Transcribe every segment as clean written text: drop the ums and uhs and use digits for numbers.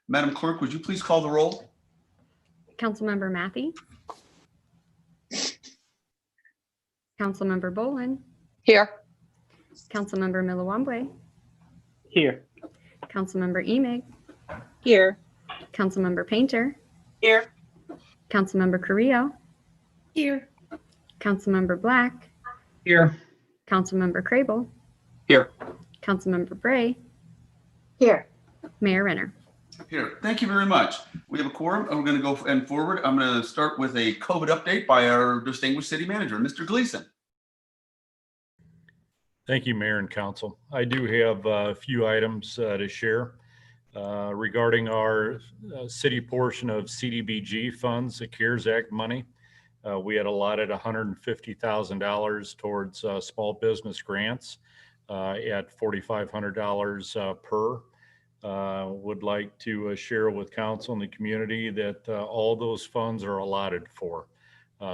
Madam Clerk, would you please call the roll? Councilmember Matthey. Councilmember Bolin. Here. Councilmember Milawambwe. Here. Councilmember Emig. Here. Councilmember Painter. Here. Councilmember Carrillo. Here. Councilmember Black. Here. Councilmember Crable. Here. Councilmember Bray. Here. Mayor Renner. Here. Thank you very much. We have a quorum and we're going to go forward. I'm going to start with a COVID update by our distinguished city manager, Mr. Gleason. Thank you, Mayor and Council. I do have a few items to share regarding our city portion of CDBG funds, the CARES Act money. We had allotted $150,000 towards small business grants at $4,500 per. Would like to share with council and the community that all those funds are allotted for.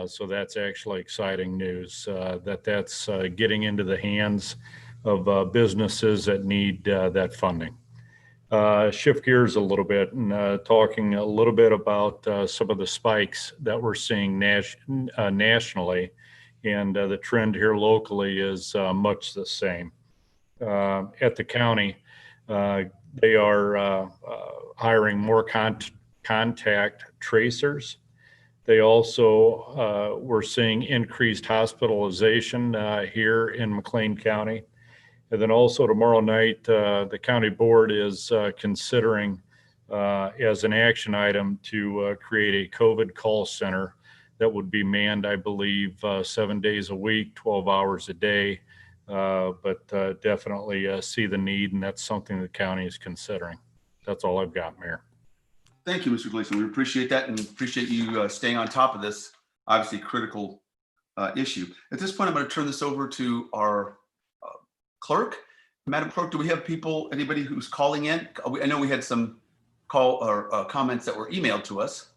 So that's actually exciting news that's getting into the hands of businesses that need that funding. Shift gears a little bit and talking a little bit about some of the spikes that we're seeing nationally, and the trend here locally is much the same. At the county, they are hiring more contact tracers. They also we're seeing increased hospitalization here in McLean County. And then also tomorrow night, the county board is considering as an action item to create a COVID call center that would be manned, I believe, 7 days a week, 12 hours a day. But definitely see the need, and that's something the county is considering. That's all I've got, Mayor. Thank you, Mr. Gleason. We appreciate that and appreciate you staying on top of this obviously critical issue. At this point, I'm going to turn this over to our clerk. Madam Clerk, do we have anybody who's calling in? I know we had some comments that were emailed to us.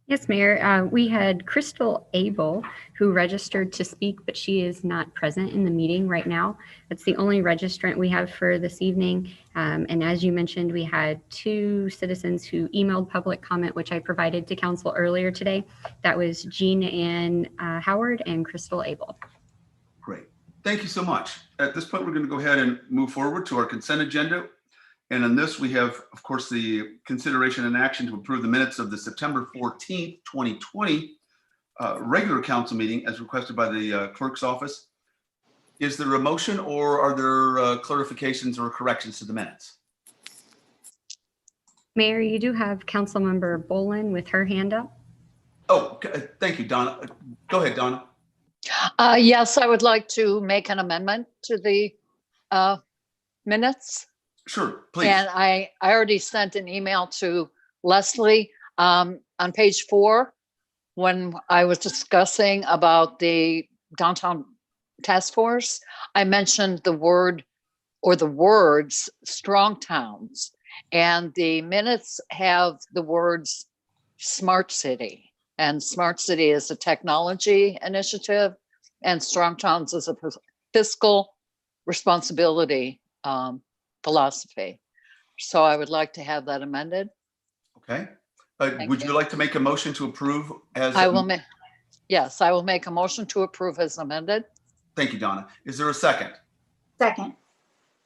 Yes, Mayor. We had Crystal Abel, who registered to speak, but she is not present in the meeting right now. That's the only registrant we have for this evening. And as you mentioned, we had 2 citizens who emailed public comment, which I provided to council earlier today. That was Jean Ann Howard and Crystal Abel. Great. Thank you so much. At this point, we're going to go ahead and move forward to our consent agenda. And in this, we have, of course, the consideration and action to approve the minutes of the September 14th, 2020 regular council meeting as requested by the clerk's office. Is there a motion or are there clarifications or corrections to the minutes? Mayor, you do have Councilmember Bolin with her hand up. Oh, thank you, Donna. Go ahead, Donna. Yes, I would like to make an amendment to the minutes. Sure, please. And I already sent an email to Leslie on page 4 when I was discussing about the downtown task force. I mentioned the word or the words strong towns, and the minutes have the words smart city, and smart city is a technology initiative and strong towns is a fiscal responsibility philosophy. So I would like to have that amended. Okay. Would you like to make a motion to approve as? I will make. Yes, I will make a motion to approve as amended. Thank you, Donna. Is there a second? Second.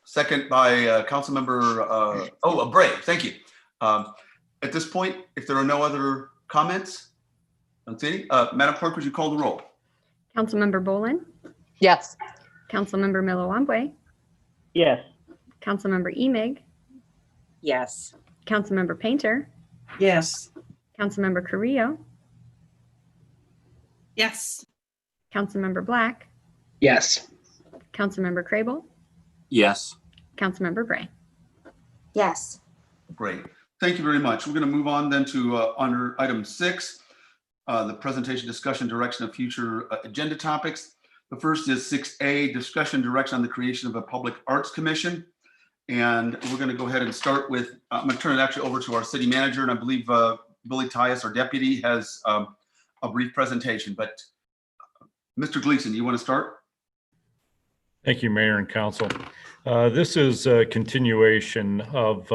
Second by Councilmember Bray. Thank you. At this point, if there are no other comments, Madam Clerk, would you call the roll? Councilmember Bolin. Yes. Councilmember Milawambwe. Yes. Councilmember Emig. Yes. Councilmember Painter. Yes. Councilmember Carrillo. Yes. Councilmember Black. Yes. Councilmember Crable. Yes. Councilmember Bray. Yes. Great. Thank you very much. We're going to move on then to under item 6, the presentation, discussion, direction of future agenda topics. The first is 6A, discussion direction on the creation of a public arts commission. And we're going to go ahead and start with, I'm going to turn it actually over to our city manager. And I believe Billy Tyus, our deputy, has a brief presentation. But Mr. Gleason, you want to start? Thank you, Mayor and Council. This is a continuation of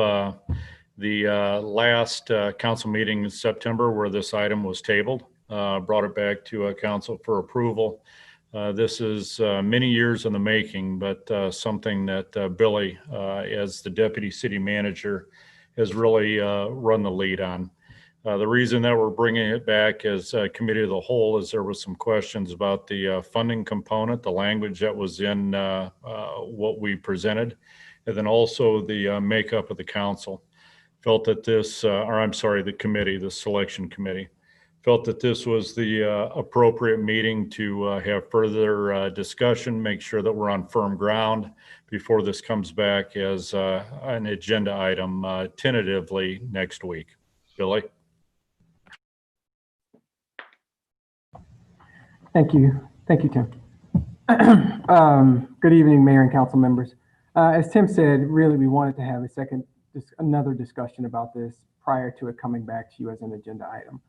The last council meeting in September where this item was tabled, brought it back to council for approval. This is many years in the making, but something that Billy, as the deputy city manager, has really run the lead on. The reason that we're bringing it back as a committee of the whole is there was some questions about the funding component, the language that was in what we presented, and then also the makeup of the council. Felt that this, or I'm sorry, the committee, the selection committee, felt that this was the appropriate meeting to have further discussion, make sure that we're on firm ground before this comes back as an agenda item tentatively next week. Billy? Thank you. Thank you, Tim. Good evening, Mayor and council members. As Tim said, really, we wanted to have another discussion about this prior to it coming back to you as an agenda item.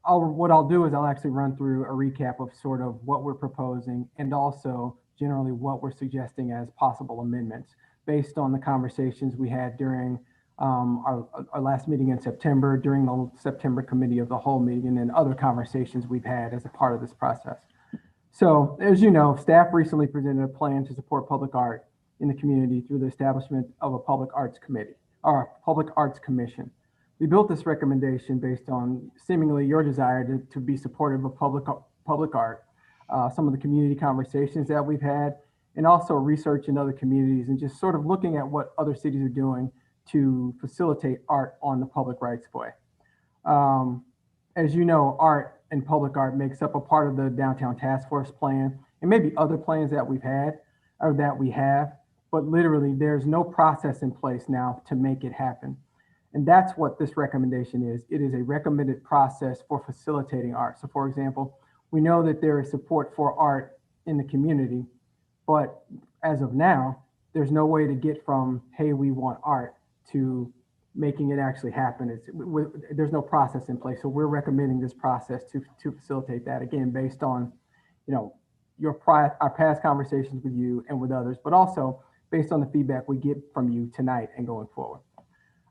What I'll do is I'll actually run through a recap of sort of what we're proposing and also generally what we're suggesting as possible amendments based on the conversations we had during our last meeting in September, during the September committee of the whole meeting, and then other conversations we've had as a part of this process. So as you know, staff recently presented a plan to support public art in the community through the establishment of a public arts committee or a public arts commission. We built this recommendation based on seemingly your desire to be supportive of public art, some of the community conversations that we've had, and also research in other communities and just sort of looking at what other cities are doing to facilitate art on the public rights of way. As you know, art and public art makes up a part of the downtown task force plan and maybe other plans that we've had or that we have, but literally there's no process in place now to make it happen. And that's what this recommendation is. It is a recommended process for facilitating art. So for example, we know that there is support for art in the community, but as of now, there's no way to get from, hey, we want art to making it actually happen. There's no process in place. So we're recommending this process to facilitate that, again, based on, you know, our past conversations with you and with others, but also based on the feedback we get from you tonight and going forward.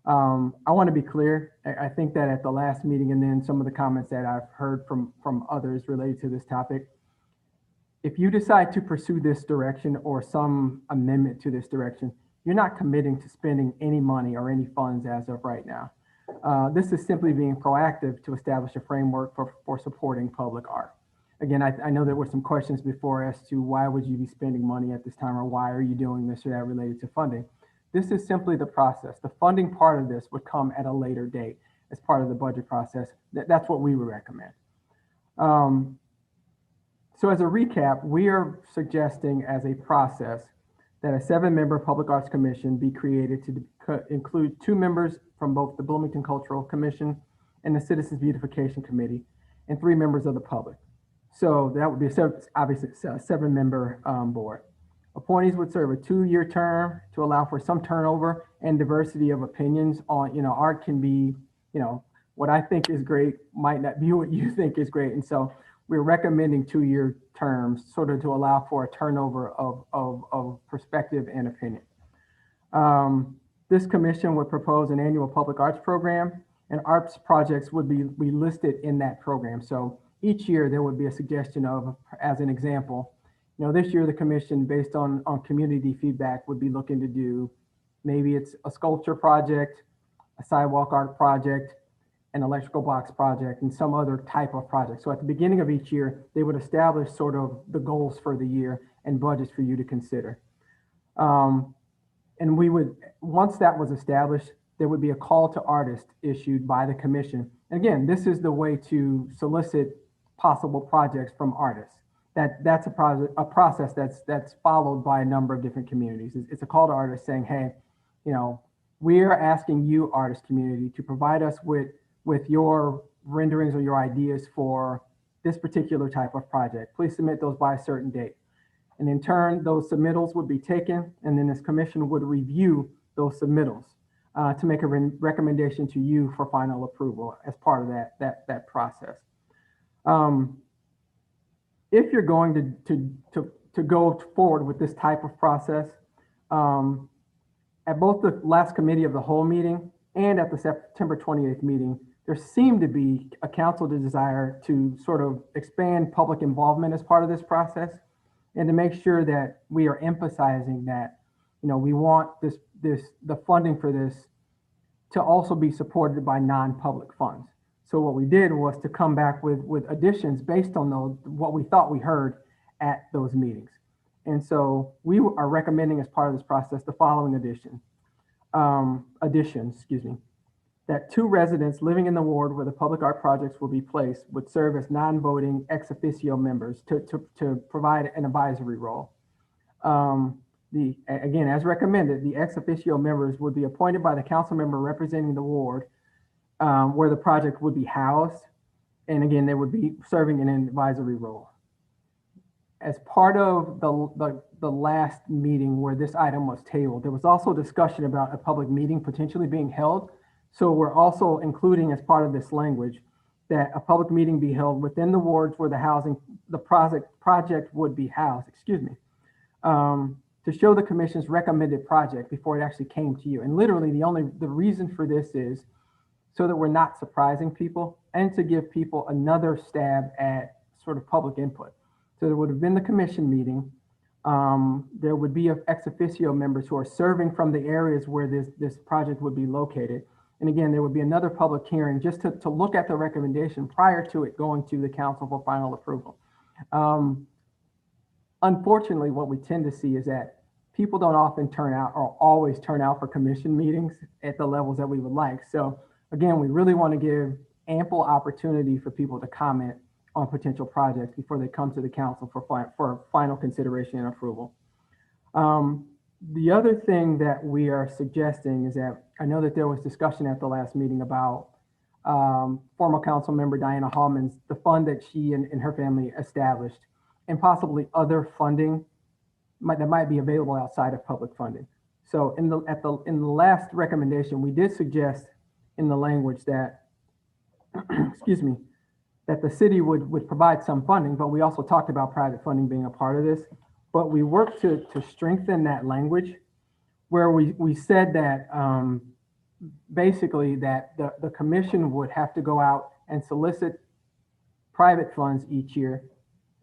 I want to be clear. I think that at the last meeting and then some of the comments that I've heard from others related to this topic, if you decide to pursue this direction or some amendment to this direction, you're not committing to spending any money or any funds as of right now. This is simply being proactive to establish a framework for supporting public art. Again, I know there were some questions before as to why would you be spending money at this time or why are you doing this or that related to funding. This is simply the process. The funding part of this would come at a later date as part of the budget process. That's what we would recommend. So as a recap, we are suggesting as a process that a 7-member Public Arts Commission be created to include 2 members from both the Bloomington Cultural Commission and the Citizens Beautification Committee and 3 members of the public. So that would be obviously a 7-member board. Appointees would serve a 2-year term to allow for some turnover and diversity of opinions on, you know, art can be, you know, what I think is great might not be what you think is great. And so we're recommending 2-year terms sort of to allow for a turnover of perspective and opinion. This commission would propose an annual public arts program and arts projects would be listed in that program. So each year there would be a suggestion of, as an example, you know, this year the commission, based on community feedback, would be looking to do, maybe it's a sculpture project, a sidewalk art project, an electrical box project, and some other type of project. So at the beginning of each year, they would establish sort of the goals for the year and budgets for you to consider. And we would, once that was established, there would be a call to artists issued by the commission. And again, this is the way to solicit possible projects from artists. That's a process that's followed by a number of different communities. It's a call to artists saying, hey, you know, we are asking you, artist community, to provide us with your renderings or your ideas for this particular type of project. Please submit those by a certain date. And in turn, those submittals would be taken, and then this commission would review those submittals to make a recommendation to you for final approval as part of that process. If you're going to go forward with this type of process, at both the last committee of the whole meeting and at the September 28th meeting, there seemed to be a council desire to sort of expand public involvement as part of this process, and to make sure that we are emphasizing that, we want the funding for this to also be supported by non-public funds. So what we did was to come back with additions based on what we thought we heard at those meetings. And so we are recommending as part of this process the following additions, that 2 residents living in the ward where the public art projects will be placed would serve as non-voting ex officio members to provide an advisory role. Again, as recommended, the ex officio members would be appointed by the council member representing the ward where the project would be housed. And again, they would be serving in an advisory role. As part of the last meeting where this item was tabled, there was also discussion about a public meeting potentially being held. So we're also including as part of this language that a public meeting be held within the wards where the project would be housed, to show the commission's recommended project before it actually came to you. And literally the reason for this is so that we're not surprising people and to give people another stab at sort of public input. So there would have been the commission meeting. There would be ex officio members who are serving from the areas where this project would be located. And again, there would be another public hearing just to look at the recommendation prior to it going to the council for final approval. Unfortunately, what we tend to see is that people don't often turn out or always turn out for commission meetings at the levels that we would like. So again, we really want to give ample opportunity for people to comment on potential projects before they come to the council for final consideration and approval. The other thing that we are suggesting is that I know that there was discussion at the last meeting about former council member Diana Hallman's, the fund that she and her family established, and possibly other funding that might be available outside of public funding. So in the last recommendation, we did suggest in the language that, that the city would provide some funding, but we also talked about private funding being a part of this. But we worked to strengthen that language where we said that basically that the commission would have to go out and solicit private funds each year.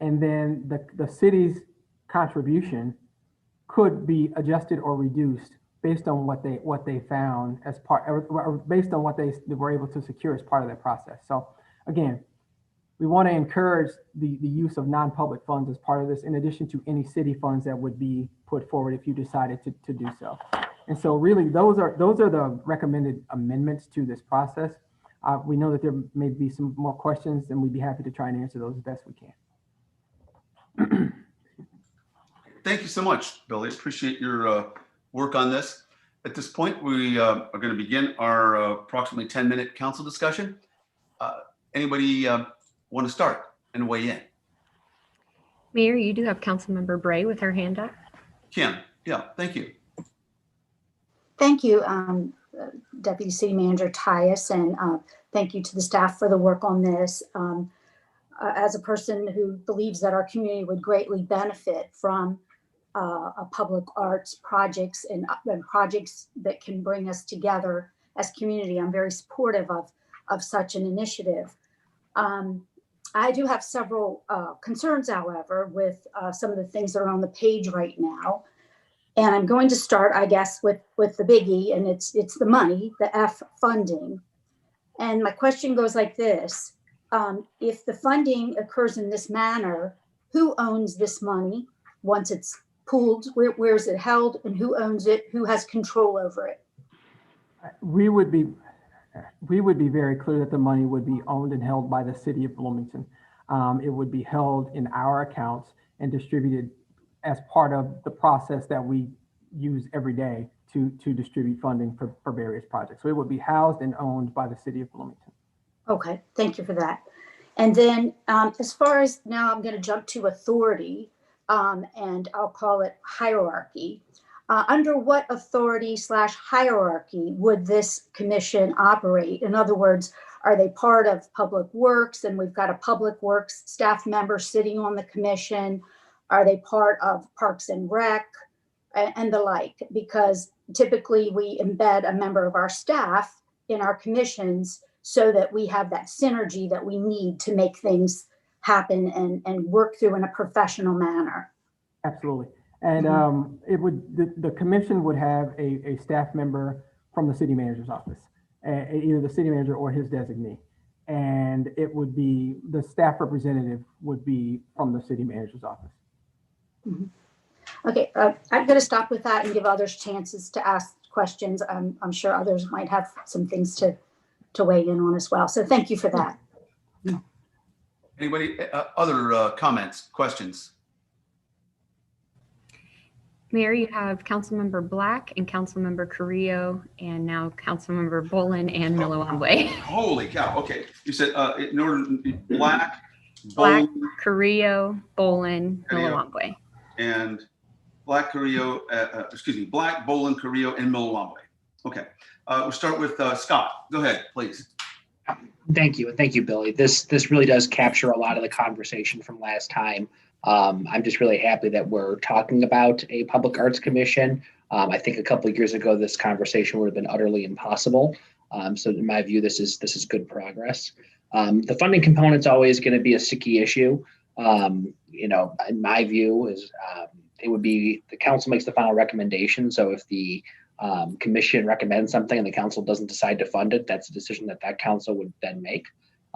And then the city's contribution could be adjusted or reduced based on what they found as part, or based on what they were able to secure as part of that process. So again, we want to encourage the use of non-public funds as part of this, in addition to any city funds that would be put forward if you decided to do so. And so really, those are the recommended amendments to this process. We know that there may be some more questions, and we'd be happy to try and answer those as best we can. Thank you so much, Billy. Appreciate your work on this. At this point, we are going to begin our approximately 10-minute council discussion. Anybody want to start and weigh in? Mayor, you do have Councilmember Bray with her hand up. Kim, yeah, thank you. Thank you, Deputy City Manager Tyus, and thank you to the staff for the work on this. As a person who believes that our community would greatly benefit from a public arts projects and projects that can bring us together as community, I'm very supportive of such an initiative. I do have several concerns, however, with some of the things that are on the page right now. And I'm going to start, I guess, with the biggie, and it's the money, the F funding. And my question goes like this. If the funding occurs in this manner, who owns this money once it's pooled? Where is it held, and who owns it? Who has control over it? We would be very clear that the money would be owned and held by the city of Bloomington. It would be held in our accounts and distributed as part of the process that we use every day to distribute funding for various projects. So it would be housed and owned by the city of Bloomington. Okay, thank you for that. And then as far as now, I'm going to jump to authority, and I'll call it hierarchy. Under what authority/hierarchy would this commission operate? In other words, are they part of Public Works, and we've got a Public Works staff member sitting on the commission? Are they part of Parks and Rec and the like? Because typically we embed a member of our staff in our commissions so that we have that synergy that we need to make things happen and work through in a professional manner. Absolutely. And the commission would have a staff member from the city manager's office, either the city manager or his designee. And it would be, the staff representative would be from the city manager's office. Okay, I'm going to stop with that and give others chances to ask questions. I'm sure others might have some things to weigh in on as well. So thank you for that. Anybody, other comments, questions? Mayor, you have Councilmember Black and Councilmember Carrillo, and now Councilmember Bolin and Milawamwe. Holy cow. Okay. You said in order, Black, Black, Bolin, Carrillo, Bolin, Carrillo. Milawamwe. and Black, Carrillo, Black, Bolin, Carrillo, and Milawamwe. Okay. We'll start with Scott. Go ahead, please. Thank you. Thank you, Billy. This really does capture a lot of the conversation from last time. I'm just really happy that we're talking about a public arts commission. I think a couple of years ago, this conversation would have been utterly impossible. So in my view, this is good progress. The funding component's always going to be a sticky issue. In my view, is it would be the council makes the final recommendation. So if the commission recommends something and the council doesn't decide to fund it, that's a decision that council would then make.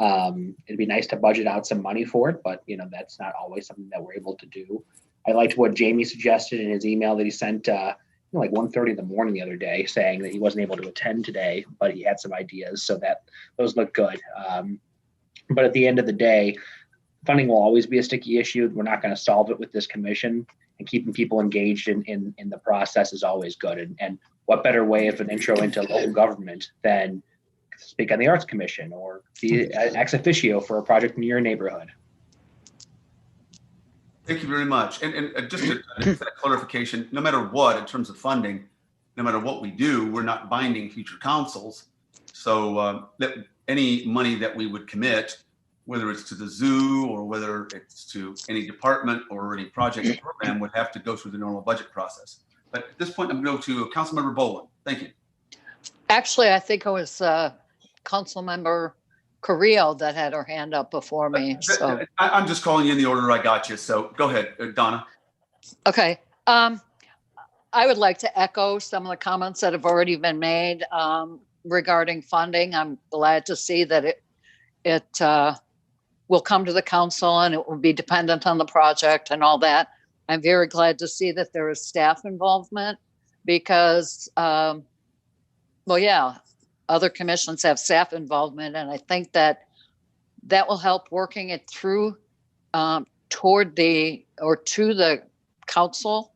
It'd be nice to budget out some money for it, but that's not always something that we're able to do. I liked what Jamie suggested in his email that he sent like 1:30 in the morning the other day, saying that he wasn't able to attend today, but he had some ideas, so that those look good. But at the end of the day, funding will always be a sticky issue. We're not going to solve it with this commission, and keeping people engaged in the process is always good. And what better way of an intro into local government than speak on the Arts Commission or be ex officio for a project in your neighborhood. Thank you very much. And just a clarification, no matter what, in terms of funding, no matter what we do, we're not binding future councils. So that any money that we would commit, whether it's to the zoo or whether it's to any department or any project or program, would have to go through the normal budget process. But at this point, I'm going to go to Councilmember Bolin. Thank you. Actually, I think it was Councilmember Carrillo that had her hand up before me. So I'm just calling you in the order I got you. So go ahead, Donna. okay. I would like to echo some of the comments that have already been made regarding funding. I'm glad to see that it will come to the council and it will be dependent on the project and all that. I'm very glad to see that there is staff involvement because, well, yeah, other commissions have staff involvement, and I think that will help working it through to the council.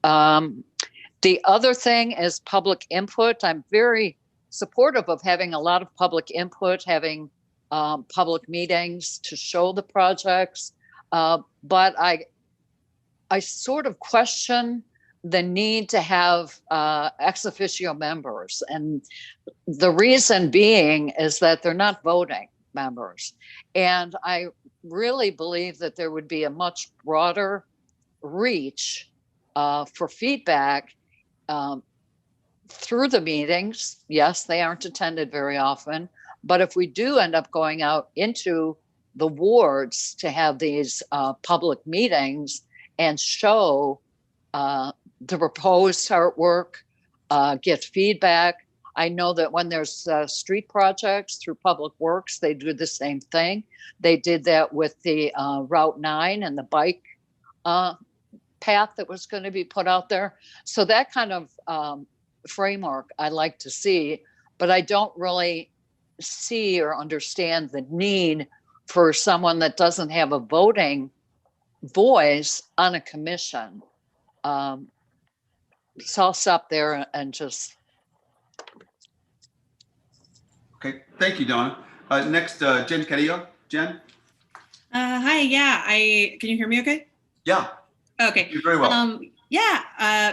The other thing is public input. I'm very supportive of having a lot of public input, having public meetings to show the projects, but I sort of question the need to have ex officio members. And the reason being is that they're not voting members. And I really believe that there would be a much broader reach for feedback through the meetings. Yes, they aren't attended very often, but if we do end up going out into the wards to have these public meetings and show the proposed artwork, get feedback. I know that when there's street projects through Public Works, they do the same thing. They did that with the Route 9 and the bike path that was going to be put out there. So that kind of framework I like to see, but I don't really see or understand the need for someone that doesn't have a voting voice on a commission. So I'll stop there and just. Okay, thank you, Donna. Next, Jen Carrillo. Jen? Hi, yeah, can you hear me okay? Yeah. Okay. You're very well.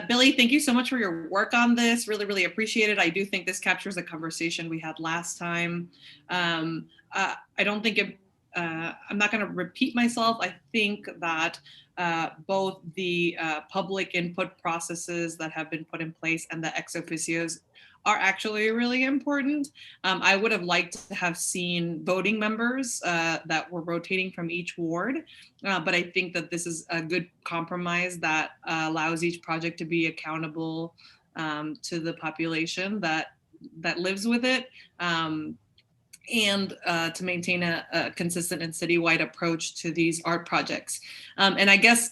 Billy, thank you so much for your work on this. Really, really appreciate it. I do think this captures the conversation we had last time. I don't think I'm not going to repeat myself. I think that both the public input processes that have been put in place and the ex officios are actually really important. I would have liked to have seen voting members that were rotating from each ward, but I think that this is a good compromise that allows each project to be accountable to the population that lives with it. And to maintain a consistent and citywide approach to these art projects. And I guess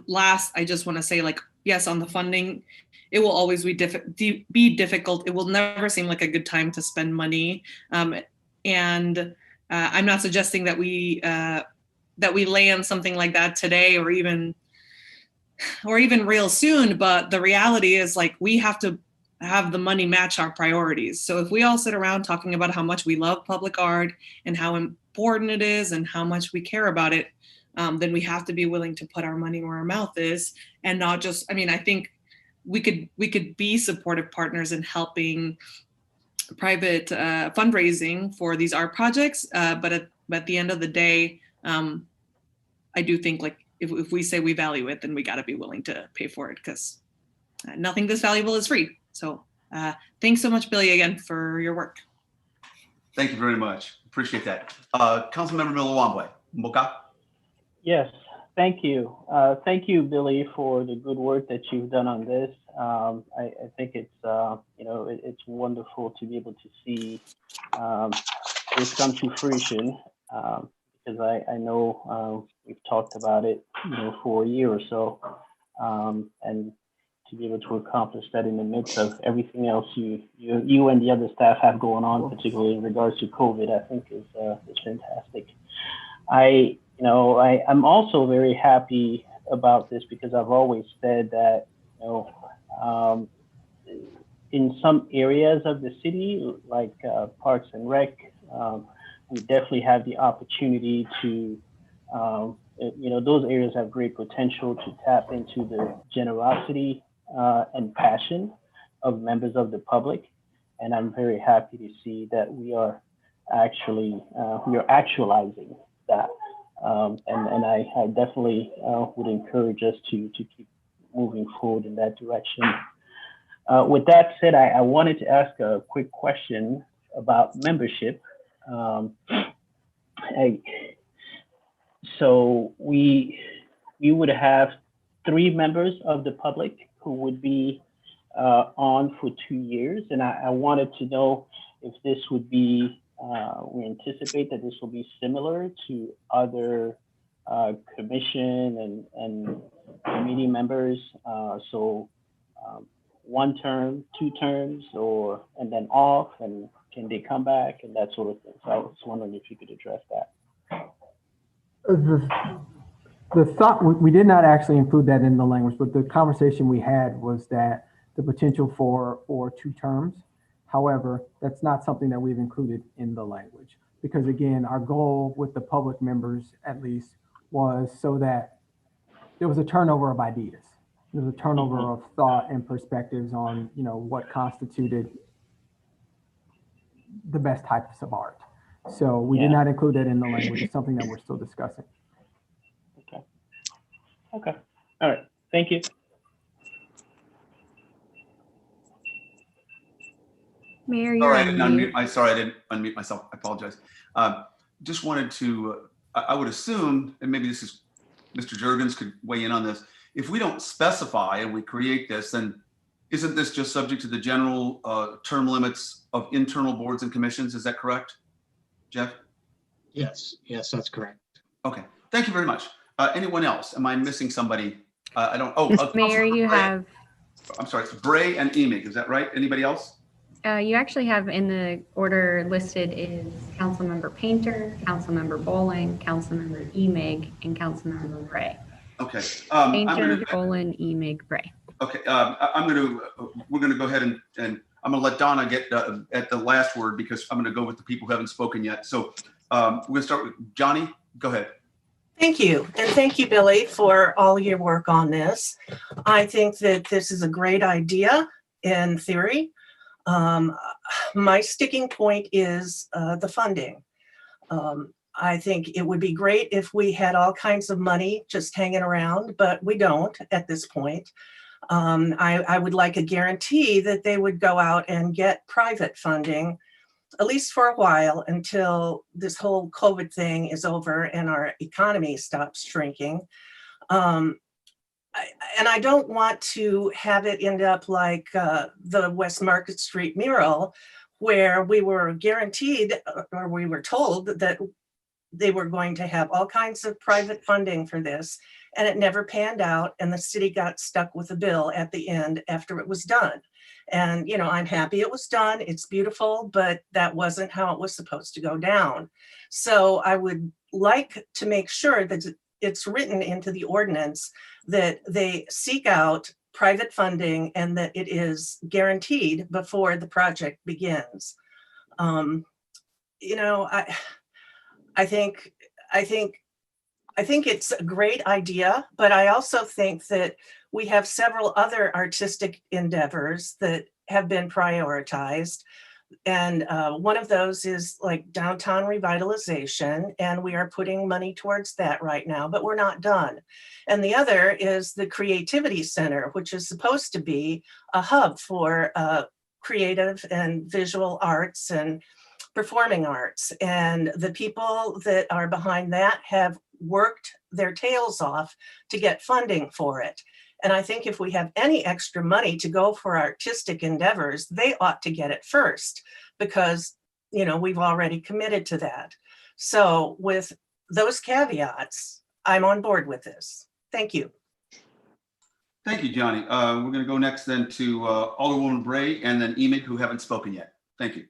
last, I just want to say, like, yes, on the funding, it will always be difficult. It will never seem like a good time to spend money. And I'm not suggesting that we land something like that today or even real soon. But the reality is, like, we have to have the money match our priorities. So if we all sit around talking about how much we love public art and how important it is and how much we care about it, then we have to be willing to put our money where our mouth is and not just, I mean, I think we could be supportive partners in helping private fundraising for these art projects. But at the end of the day, I do think, like, if we say we value it, then we got to be willing to pay for it, because nothing this valuable is free. So thanks so much, Billy, again, for your work. Thank you very much. Appreciate that. Councilmember Milawambwe, Mboka. Yes, thank you. Thank you, Billy, for the good work that you've done on this. I think it's, it's wonderful to be able to see this come to fruition, because I know we've talked about it, for a year or so, and to be able to accomplish that in the midst of everything else you and the other staff have going on, particularly in regards to COVID, I think is fantastic. I'm also very happy about this because I've always said that, in some areas of the city, like Parks and Rec, we definitely have the opportunity to, those areas have great potential to tap into the generosity and passion of members of the public. And I'm very happy to see that we are actualizing that. And I definitely would encourage us to keep moving forward in that direction. With that said, I wanted to ask a quick question about membership. So we would have 3 members of the public who would be on for 2 years. And I wanted to know if this would be, we anticipate that this will be similar to other commission and committee members. So 1 term, 2 terms, and then off, and can they come back and that sort of thing. So I was wondering if you could address that. The thought, we did not actually include that in the language, but the conversation we had was that the potential for 2 terms. However, that's not something that we've included in the language, because again, our goal with the public members, at least, was so that there was a turnover of ideas. There was a turnover of thought and perspectives on, what constituted the best types of art. So we did not include that in the language. It's something that we're still discussing. Okay. All right. Thank you. Mayor, Sorry, I you're didn't on mute. unmute. I didn't unmute myself. I apologize. Just wanted to, I would assume, and maybe this is, Mr. Juergens could weigh in on this. If we don't specify and we create this, then isn't this just subject to the general term limits of internal boards and commissions? Is that correct, Jeff? Yes, that's correct. Okay, thank you very much. Anyone else? Am I missing somebody? I don't, Mayor, you have, I'm sorry, it's Bray and Emig, is that right? Anybody else? you actually have in the order listed is Councilmember Painter, Councilmember Bowling, Councilmember Emig, and Councilmember Bray. Okay. Painter, Bowling, Emig, Bray. Okay, we're gonna go ahead and I'm gonna let Donna get at the last word, because I'm gonna go with the people who haven't spoken yet. So we're gonna start with Johnny. Go ahead. Thank you. And thank you, Billy, for all your work on this. I think that this is a great idea in theory. My sticking point is the funding. I think it would be great if we had all kinds of money just hanging around, but we don't at this point. I would like a guarantee that they would go out and get private funding, at least for a while, until this whole COVID thing is over and our economy stops shrinking. And I don't want to have it end up like the West Market Street mural, where we were guaranteed, or we were told that they were going to have all kinds of private funding for this, and it never panned out, and the city got stuck with a bill at the end after it was done. And, you know, I'm happy it was done. It's beautiful, but that wasn't how it was supposed to go down. So I would like to make sure that it's written into the ordinance that they seek out private funding and that it is guaranteed before the project begins. You know, I think it's a great idea, but I also think that we have several other artistic endeavors that have been prioritized. And one of those is like downtown revitalization, and we are putting money towards that right now, but we're not done. And the other is the Creativity Center, which is supposed to be a hub for creative and visual arts and performing arts. And the people that are behind that have worked their tails off to get funding for it. And I think if we have any extra money to go for artistic endeavors, they ought to get it first, because, you know, we've already committed to that. So with those caveats, I'm on board with this. Thank you. Thank you, Johnny. We're going to go next then to Alderwoman Bray and then Emig, who haven't spoken yet. Thank you.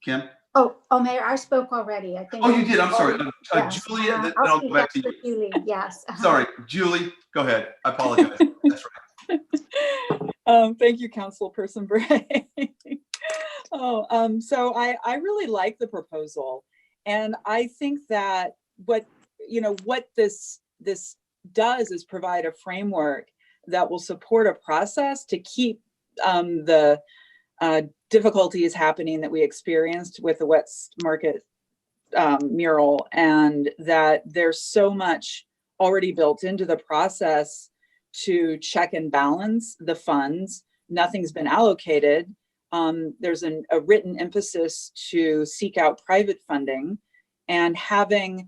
Kim? Oh, Mayor, I spoke already. I think. Oh, you did. I'm sorry. Yes. Julie, and then I'll I'll speak go back to after you. Julie. Yes. Sorry, Julie, go ahead. I apologize. That's right. Thank you, Councilperson Bray. So I really like the proposal, and I think that what this does is provide a framework that will support a process to keep the difficulties happening that we experienced with the West Market mural, and that there's so much already built into the process to check and balance the funds. Nothing's been allocated. There's a written emphasis to seek out private funding, and having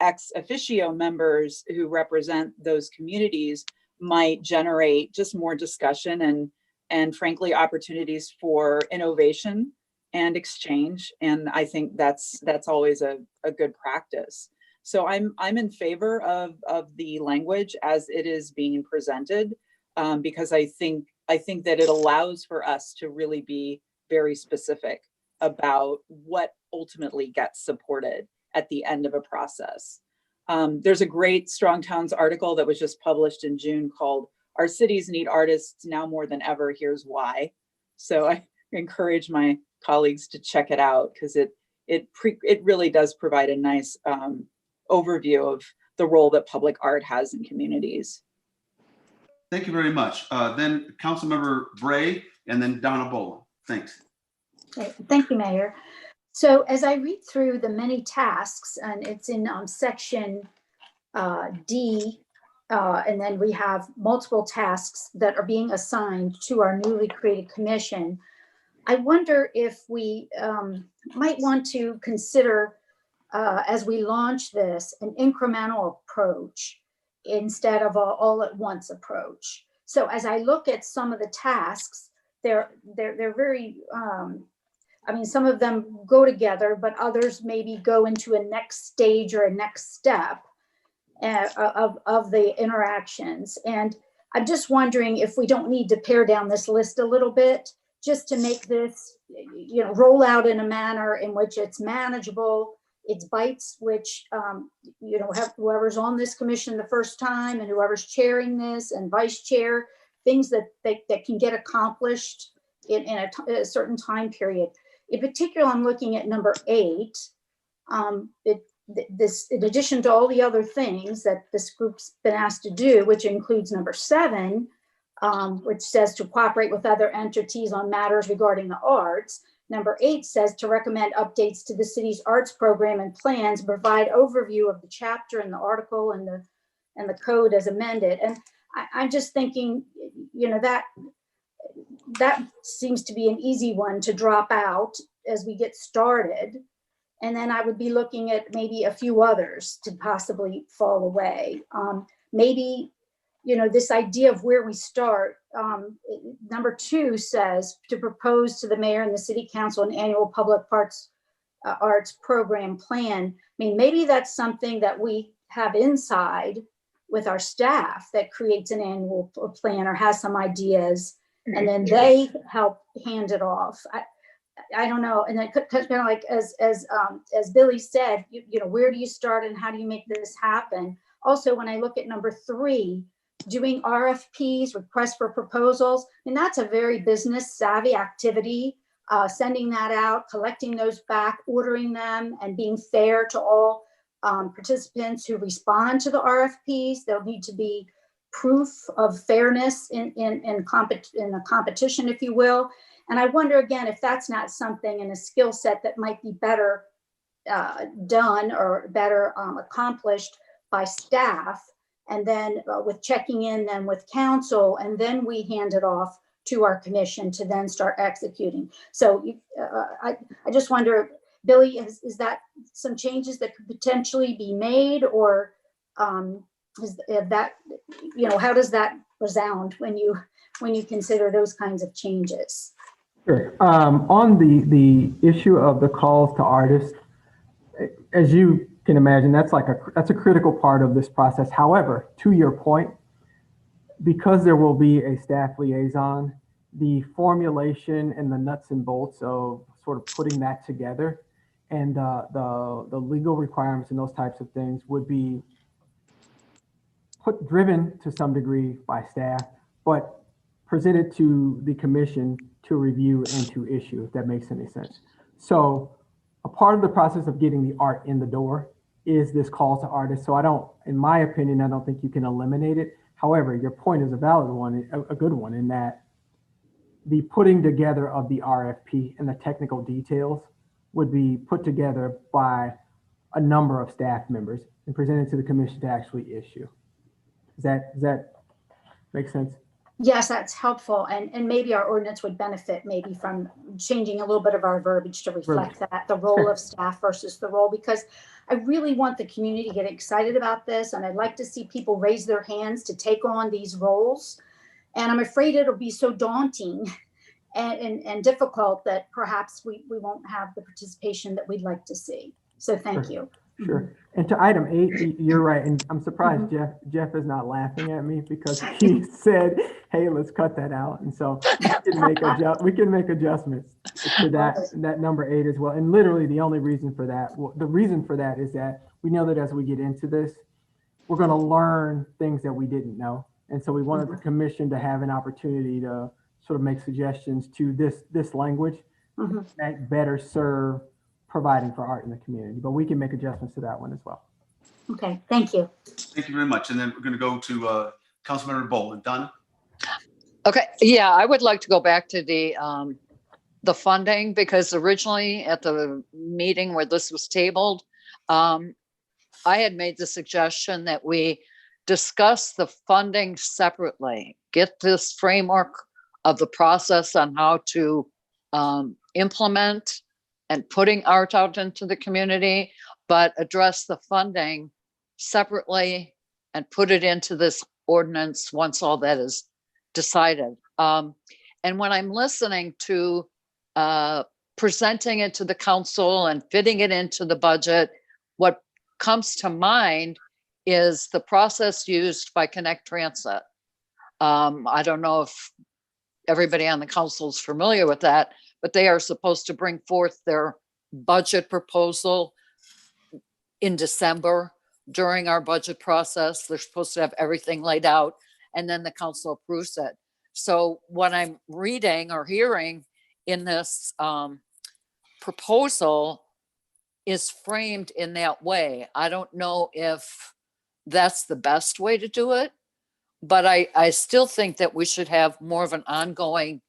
ex officio members who represent those communities might generate just more discussion and frankly opportunities for innovation and exchange. And I think that's always a good practice. So I'm in favor of the language as it is being presented, because I think that it allows for us to really be very specific about what ultimately gets supported at the end of a process. There's a great Strong Towns article that was just published in June called "Our Cities Need Artists Now More Than Ever, Here's Why." So I encourage my colleagues to check it out, because it really does provide a nice overview of the role that public art has in communities. Thank you very much. Then Councilmember Bray and then Donna Bola. Thanks. Okay, thank you, Mayor. So as I read through the many tasks, and it's in section D, and then we have multiple tasks that are being assigned to our newly created commission, I wonder if we might want to consider, as we launch this, an incremental approach instead of an all-at-once approach. So as I look at some of the tasks, they're very, I mean, some of them go together, but others maybe go into a next stage or a next step of the interactions. And I'm just wondering if we don't need to pare down this list a little bit, just to make this, roll out in a manner in which it's manageable, it's bites, which, have whoever's on this commission the first time and whoever's chairing this and vice chair, things that can get accomplished in a certain time period. In particular, I'm looking at number 8. This, in addition to all the other things that this group's been asked to do, which includes number 7, which says to cooperate with other entities on matters regarding the arts. number 8 says to recommend updates to the city's arts program and plans, provide overview of the chapter and the article and the code as amended. And I'm just thinking, you know, that seems to be an easy one to drop out as we get started. And then I would be looking at maybe a few others to possibly fall away. Maybe, you know, this idea of where we start. Number 2 says to propose to the mayor and the city council an annual public arts program plan. I mean, maybe that's something that we have inside with our staff that creates an annual plan or has some ideas, and then they help hand it off. I don't know. And then kind of like as Billy said, you know, where do you start and how do you make this happen? Also, when I look at number 3, doing RFPs, requests for proposals, and that's a very business savvy activity. Sending that out, collecting those back, ordering them, and being fair to all participants who respond to the RFPs. There'll need to be proof of fairness in a competition, if you will. And I wonder again if that's not something in a skill set that might be better done or better accomplished by staff, and then with checking in then with council, and then we hand it off to our commission to then start executing. So I just wonder, Billy, is that some changes that could potentially be made, or is that, you know, how does that resound when you consider those kinds of changes? Sure. On the issue of the calls to artists, as you can imagine, that's a critical part of this process. However, to your point, because there will be a staff liaison, the formulation and the nuts and bolts of sort of putting that together and the legal requirements and those types of things would be driven to some degree by staff, but presented to the commission to review and to issue, if that makes any sense. So a part of the process of getting the art in the door is this call to artists. So in my opinion, I don't think you can eliminate it. However, your point is a valid one, a good one, in that the putting together of the RFP and the technical details would be put together by a number of staff members and presented to the commission to actually issue. Does that make sense? Yes, that's helpful. And maybe our ordinance would benefit maybe from changing a little bit of our verbiage to reflect that, the role of staff versus the role, because I really want the community to get excited about this. And I'd like to see people raise their hands to take on these roles. And I'm afraid it'll be so daunting and difficult that perhaps we won't have the participation that we'd like to see. So thank you. Sure. And to item 8, you're right. And I'm surprised Jeff is not laughing at me, because he said, hey, let's cut that out. And so we can make adjustments to that number 8 as well. And literally the only reason for that, the reason for that is that we know that as we get into this, we're going to learn things that we didn't know. And so we wanted the commission to have an opportunity to sort of make suggestions to this language that better serve providing for art in the community, but we can make adjustments to that one as well. Okay, thank you. Thank you very much. And then we're going to go to Councilmember Boland. Donna? Okay, yeah, I would like to go back to the funding, because originally at the meeting where this was tabled, I had made the suggestion that we discuss the funding separately, get this framework of the process on how to implement and putting art out into the community, but address the funding separately and put it into this ordinance once all that is decided. And when I'm listening to presenting it to the council and fitting it into the budget, what comes to mind is the process used by Connect Transit. I don't know if everybody on the council is familiar with that, but they are supposed to bring forth their budget proposal in December during our budget process. They're supposed to have everything laid out, and then the council approves it. So what I'm reading or hearing in this proposal is framed in that way. I don't know if that's the best way to do it, but I still think that we should have more of an ongoing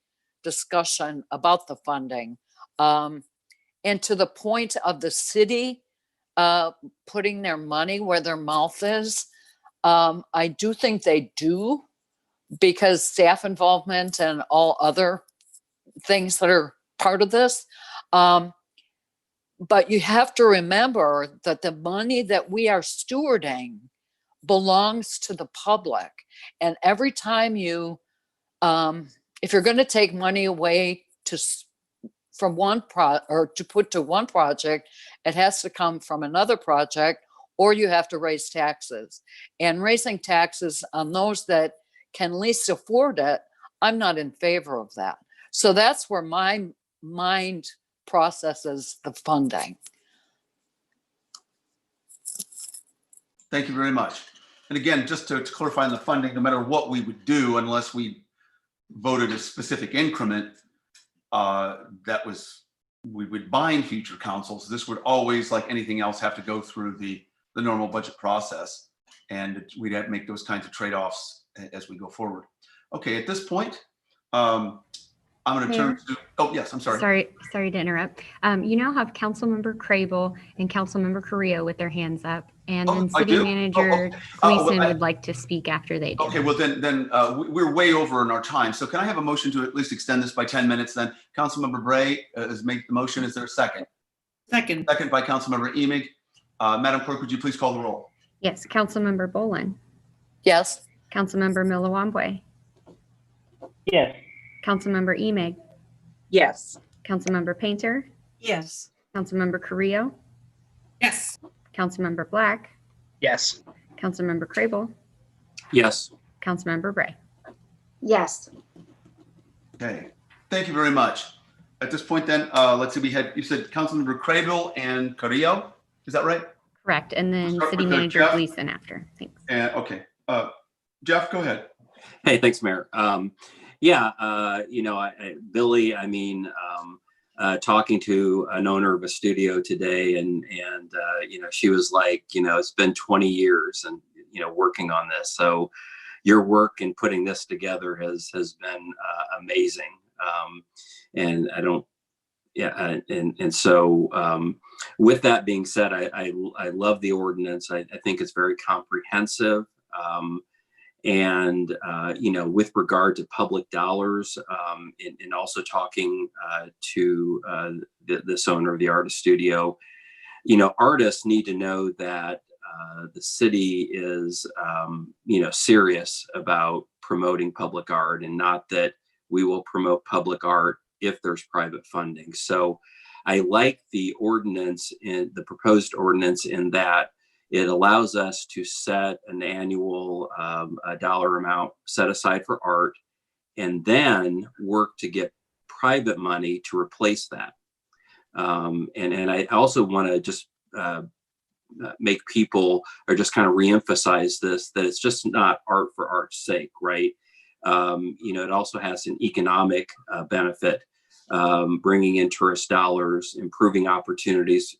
discussion about the funding. And to the point of the city putting their money where their mouth is, I do think they do, because staff involvement and all other things that are part of this. But you have to remember that the money that we are stewarding belongs to the public. And every time you, if you're going to take money away from to put to one project, it has to come from another project, or you have to raise taxes. And raising taxes on those that can least afford it, I'm not in favor of that. So that's where my mind processes the funding. Thank you very much. And again, just to clarify on the funding, no matter what we would do, unless we voted a specific increment, we would bind future councils. This would always, like anything else, have to go through the normal budget process. And we'd have to make those kinds of trade-offs as we go forward. Okay, at this point, I'm going to turn to, oh yes, I'm sorry. Sorry to interrupt. You now have Councilmember Crable and Councilmember Carrillo with their hands up, and then City Manager Gleason would like to speak after they do. Okay, well then we're way over in our time. So can I have a motion to at least extend this by 10 minutes then? Councilmember Bray has made the motion. Is there a second? Second. Second by Councilmember Emig. Madam Clerk, would you please call the roll? Yes, Councilmember Bolin. Yes. Councilmember Milawambwe. Yes. Councilmember Emig. Yes. Councilmember Painter. Yes. Councilmember Carrillo. Yes. Councilmember Black. Yes. Councilmember Crable. Yes. Councilmember Bray. Yes. Okay, thank you very much. At this point then, let's see, you said Councilmember Crable and Carrillo, is that right? Correct, and then Start City with Manager Jeff. Gleason after. Thanks. Okay, Jeff, go ahead. Hey, thanks, Mayor. Billy, talking to an owner of a studio today, and she was like, it's been 20 years and, working on this. So your work in putting this together has been amazing. So with that being said, I love the ordinance. I think it's very comprehensive. With regard to public dollars, and also talking to this owner of the artist studio, artists need to know that the city is, serious about promoting public art, and not that we will promote public art if there's private funding. So I like the ordinance, the proposed ordinance, in that it allows us to set an annual dollar amount set aside for art, and then work to get private money to replace that. And I also want to just make people, or just kind of reemphasize this, that it's just not art for art's sake, right? It also has an economic benefit, bringing in tourist dollars, improving opportunities,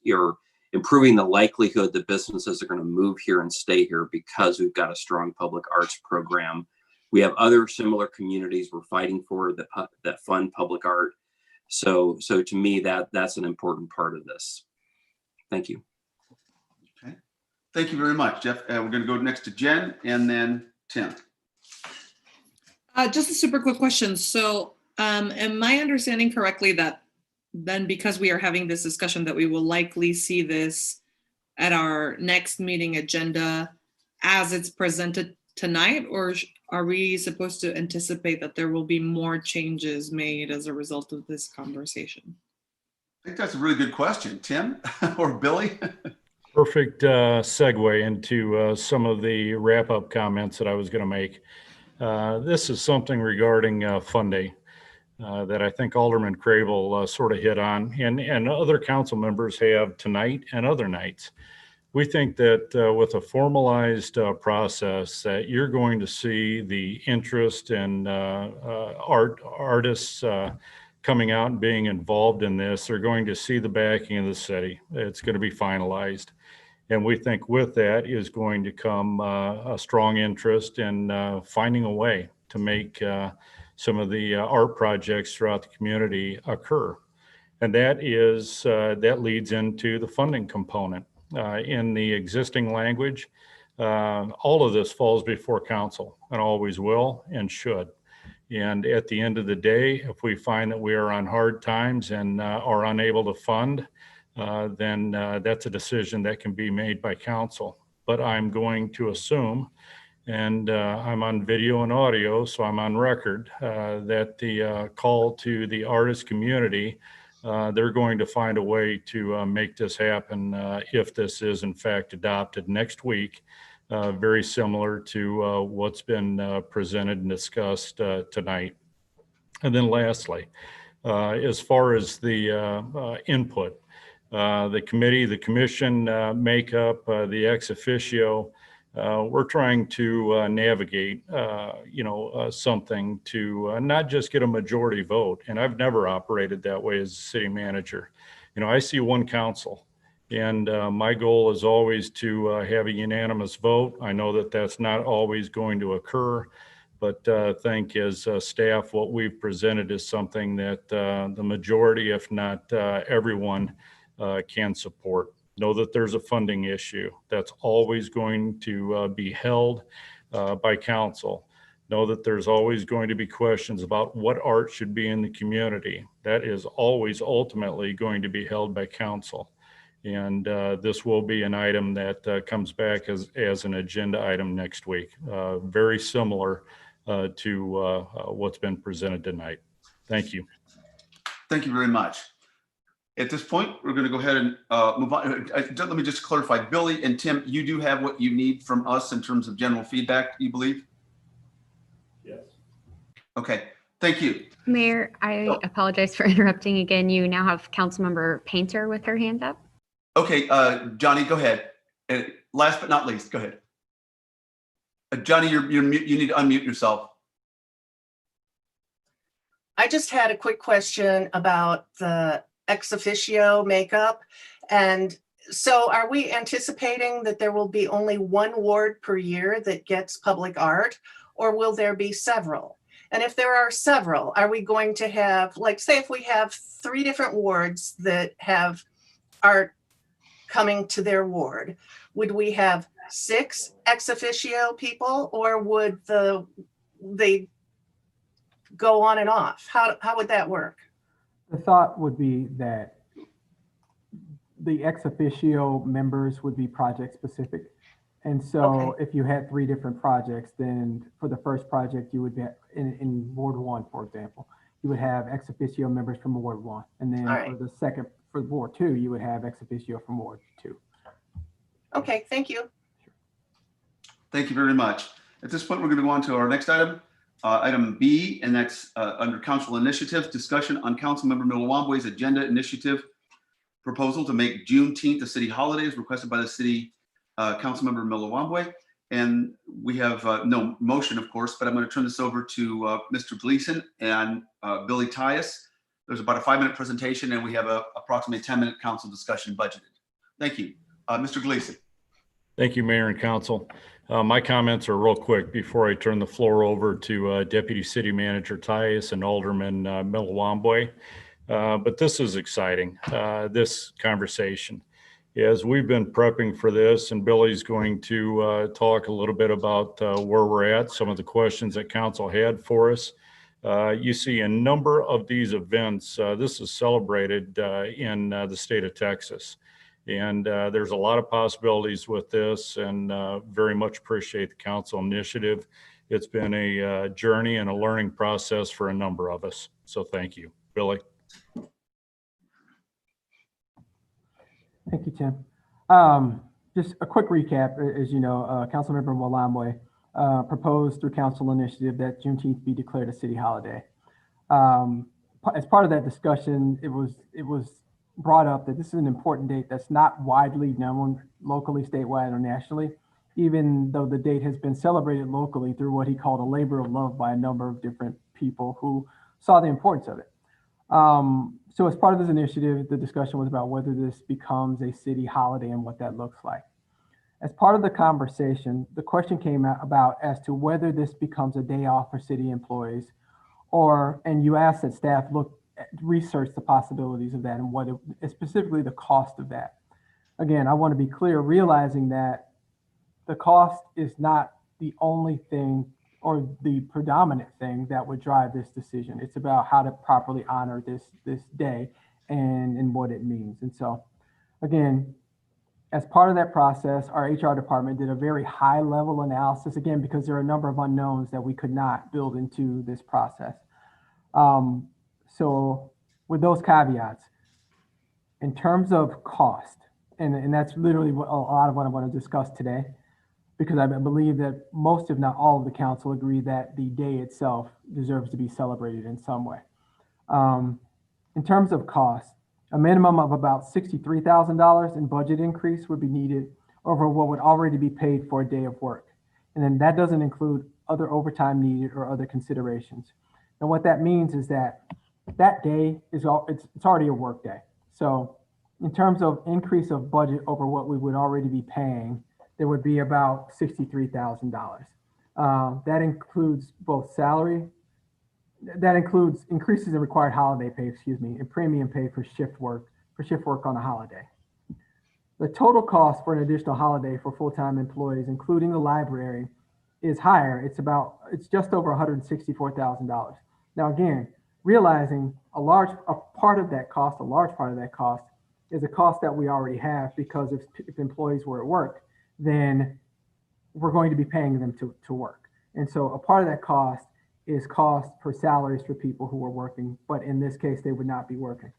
improving the likelihood that businesses are going to move here and stay here because we've got a strong public arts program. We have other similar communities we're fighting for that fund public art. So to me, that's an important part of this. Thank you. Okay, thank you very much, Jeff. We're going to go next to Jen and then Tim. Just a super quick question. So am I understanding correctly that then, because we are having this discussion, that we will likely see this at our next meeting agenda as it's presented tonight, or are we supposed to anticipate that there will be more changes made as a result of this conversation? I think that's a really good question. Tim or Billy? Perfect segue into some of the wrap-up comments that I was going to make. This is something regarding funding that I think Alderman Crable sort of hit on, and other council members have tonight and other nights. We think that with a formalized process, that you're going to see the interest in artists coming out and being involved in this. They're going to see the backing of the city. It's going to be finalized. And we think with that is going to come a strong interest in finding a way to make some of the art projects throughout the community occur. And that leads into the funding component. In the existing language, all of this falls before council and always will and should. And at the end of the day, if we find that we are on hard times and are unable to fund, then that's a decision that can be made by council. But I'm going to assume, and I'm on video and audio, so I'm on record, that the call to the artist community, they're going to find a way to make this happen if this is in fact adopted next week, very similar to what's been presented and discussed tonight. And then lastly, as far as the input, the committee, the commission makeup, the ex officio, we're trying to navigate, something to not just get a majority vote. And I've never operated that way as a city manager. I see one council, and my goal is always to have a unanimous vote. I know that that's not always going to occur, but I think as staff, what we've presented is something that the majority, if not everyone, can support. Know that there's a funding issue that's always going to be held by council. Know that there's always going to be questions about what art should be in the community. That is always ultimately going to be held by council. And this will be an item that comes back as an agenda item next week. Very similar to what's been presented tonight. Thank you. Thank you very much. At this point, we're going to go ahead and move on. Let me just clarify, Billy and Tim, you do have what you need from us in terms of general feedback, you believe? Yes. Okay, thank you. Mayor, I apologize for interrupting again. You now have Councilmember Painter with her hand up. Okay, Johnny, go ahead. And last but not least, go ahead. Johnny, you need to unmute yourself. I just had a quick question about the ex officio makeup. And so are we anticipating that there will be only one ward per year that gets public art, or will there be several? And if there are several, are we going to have, like, say if we have 3 different wards that have art coming to their ward, would we have 6 ex officio people, or would they go on and off? How would that work? The thought would be that the ex officio members would be project specific. And so if you had 3 different projects, then for the first project, you would be in Ward 1, for example, you would have ex officio members from Ward 1. And then for Ward 2, you would have ex officio from Ward 2. Okay, thank you. Thank you very much. At this point, we're going to go on to our next item, item B, and that's under council initiatives, discussion on Councilmember Milawamboy's agenda initiative proposal to make Juneteenth a city holiday is requested by the city Councilmember Milawamboy. And we have no motion, of course, but I'm going to turn this over to Mr. Gleason and Billy Tyus. There's about a 5-minute presentation, and we have a approximately 10-minute council discussion budgeted. Thank you. Mr. Gleason. Thank you, Mayor and Council. My comments are real quick before I turn the floor over to Deputy City Manager Tyus and Alderman Milawamboy. But this is exciting, this conversation. As we've been prepping for this, and Billy's going to talk a little bit about where we're at, some of the questions that Council had for us. You see a number of these events. This is celebrated in the state of Texas. And there's a lot of possibilities with this, and very much appreciate the council initiative. It's been a journey and a learning process for a number of us. So thank you. Billy. Thank you, Tim. Just a quick recap. As you know, Councilmember Milawamboy proposed through council initiative that Juneteenth be declared a city holiday. As part of that discussion, it was brought up that this is an important date that's not widely known locally, statewide, or nationally, even though the date has been celebrated locally through what he called a labor of love by a number of different people who saw the importance of it. So as part of this initiative, the discussion was about whether this becomes a city holiday and what that looks like. As part of the conversation, the question came about as to whether this becomes a day off for city employees, and you asked that staff look researched the possibilities of that and what specifically the cost of that. Again, I want to be clear, realizing that the cost is not the only thing or the predominant thing that would drive this decision. It's about how to properly honor this day and what it means. And so, again, as part of that process, our HR department did a very high level analysis, again, because there are a number of unknowns that we could not build into this process. So with those caveats, in terms of cost, and that's literally a lot of what I want to discuss today, because I believe that most, if not all of the council agree that the day itself deserves to be celebrated in some way. In terms of cost, a minimum of about $63,000 in budget increase would be needed over what would already be paid for a day of work. And then that doesn't include other overtime needed or other considerations. And what that means is that that day is it's already a work day. So in terms of increase of budget over what we would already be paying, there would be about $63,000. That includes both salary, that includes increases in required holiday pay, and premium pay for shift work on a holiday. The total cost for an additional holiday for full-time employees, including the library, is higher. It's just over $164,000. Now, again, realizing a large part of that cost is a cost that we already have, because if employees were at work, then we're going to be paying them to work. And so a part of that cost is cost for salaries for people who are working, but in this case, they would not be working.